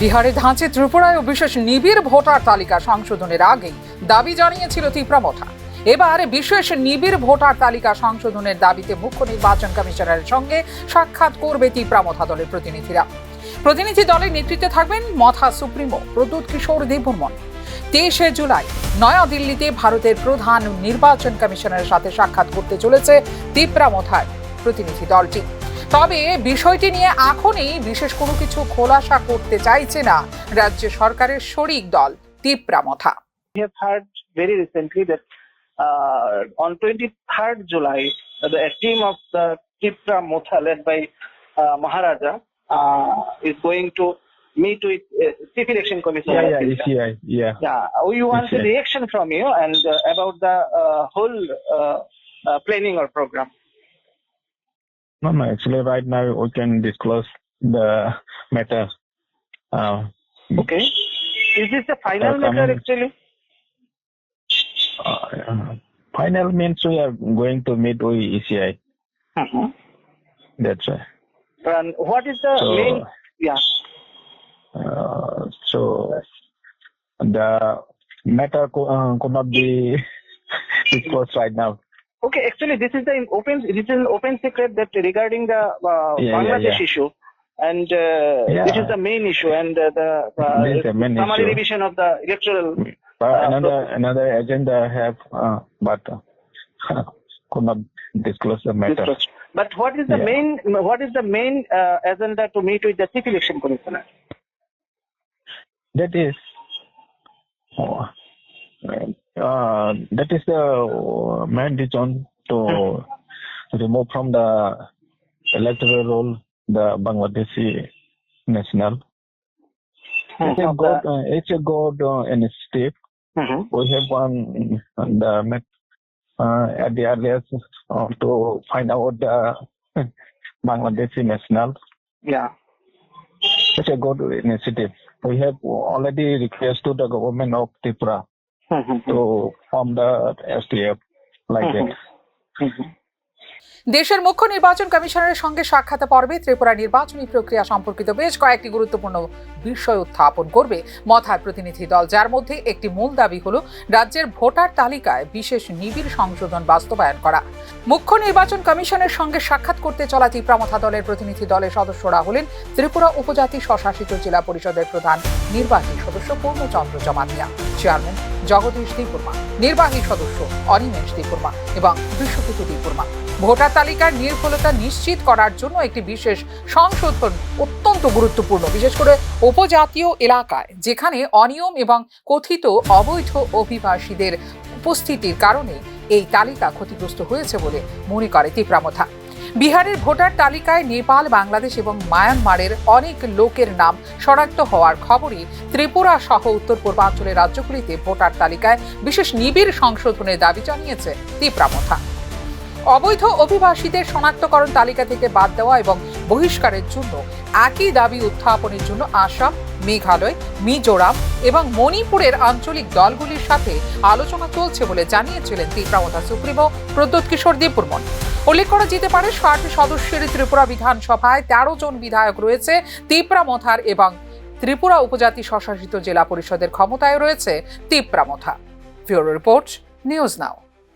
বিহারে ধাঁচে ত্রিপুরায় বিশেষ নিবিড় ভোটার তালিকা সংশোধনের আগেই দাবি জানিয়েছিল ত্রিপুরা। এবার বিশেষ নিবিড় ভোটার তালিকা সংশোধনের দাবিতে মুখ্য নির্বাচন কমিশনারের সঙ্গে সাক্ষাৎ করবে ত্রিপুরা দলের প্রতিনিধিরা। প্রতিনিধি দলের নেতৃত্বে থাকবেন মথা সুপ্রিমো প্রদ্যুৎ কিশোর দেববর্মন। 23শে জুলাই নয়াদিল্লিতে ভারতের প্রধান নির্বাচন কমিশনারের সাথে সাক্ষাৎ করতে চলেছে ত্রিপুরা প্রতিনিধি দলটি। তবে বিষয়টি নিয়ে এখনই বিশেষ কোনো কিছু খোলাসা করতে চাইছে না রাজ্য সরকারের শরিক দল Tripura. We have heard very recently that on 23rd July, the team of the Tripura Motha led by Maharaja is going to meet with Chief Election Commissioner. ECI. We want ECI. a reaction from you and about the whole planning or program. No, actually right now we can disclose the matter. Okay. Is this the final matter actually? Final means we are going to meet with ECI. That's right. And what is the main? Yeah. So the matter could not be disclosed right now. Okay, actually, this is an open secret that regarding the Bangladesh issue, and this is the main issue, and the summary revision of the electoral. Another agenda I have, but could not disclose the matter. But what is the main? What is the main agenda to meet with the Chief Election Commissioner? That is the main reason to remove from the electoral roll the Bangladeshi national. It's a good initiative. We have one at the earliest to find out the Bangladeshi national. Yeah. It's a good initiative. We have already requested the government of Tripura to form the STF like that. দেশের মুখ্য নির্বাচন কমিশনারের সঙ্গে সাক্ষাৎ পর্বে ত্রিপুরা নির্বাচনী প্রক্রিয়া সম্পর্কিত বেশ কয়েকটি গুরুত্বপূর্ণ বিষয় উত্থাপন করবে মথার প্রতিনিধি দল, যার মধ্যে একটি মূল দাবি হলো রাজ্যের ভোটার তালিকায় বিশেষ নিবিড় সংশোধন বাস্তবায়ন করা। মুখ্য নির্বাচন কমিশনের সঙ্গে সাক্ষাৎ করতে চলা ত্রিপুরা দলের প্রতিনিধি দলের সদস্যরা হলেন ত্রিপুরা উপজাতি স্বশাসিত জেলা পরিষদের প্রধান নির্বাহী সদস্য পূর্ণচন্দ্র জমাতিয়া, চেয়ারম্যান জগদীশ দেববর্মা, নির্বাহী সদস্য অনিমেষ দেববর্মা এবং বিশ্বজিৎ দেববর্মা। ভোটার তালিকার নির্ভুলতা নিশ্চিত করার জন্য একটি বিশেষ সংশোধন অত্যন্ত গুরুত্বপূর্ণ, বিশেষ করে উপজাতীয় এলাকায় যেখানে অনিয়ম এবং কথিত অবৈধ অভিবাসীদের উপস্থিতির কারণে এই তালিকা ক্ষতিগ্রস্ত হয়েছে বলে মনে করে ত্রিপুরা। বিহারের ভোটার তালিকায় নেপাল, বাংলাদেশ এবং মায়ানমারের অনেক লোকের নাম শনাক্ত হওয়ার খবরে ত্রিপুরা সহ উত্তর পূর্বাঞ্চলের রাজ্যগুলিতে ভোটার তালিকায় বিশেষ নিবিড় সংশোধনের দাবি জানিয়েছে ত্রিপুরা। অবৈধ অভিবাসীদের শনাক্তকরণ তালিকা থেকে বাদ দেওয়া এবং বহিষ্কারের জন্য একই দাবি উত্থাপনের জন্য আসাম, মেঘালয়, মিজোরাম এবং মণিপুরের আঞ্চলিক দলগুলির সাথে আলোচনা চলছে বলে জানিয়েছিলেন ত্রিপুরা সুপ্রিমো প্রদ্যুৎ কিশোর দেববর্মন। উল্লেখ করা যেতে পারে 60 সদস্যের ত্রিপুরা বিধানসভায় 13 জন বিধায়ক রয়েছে ত্রিপুরা এবং ত্রিপুরা উপজাতি স্বশাসিত জেলা পরিষদের ক্ষমতায় রয়েছে Tripura. Bureau report, news now.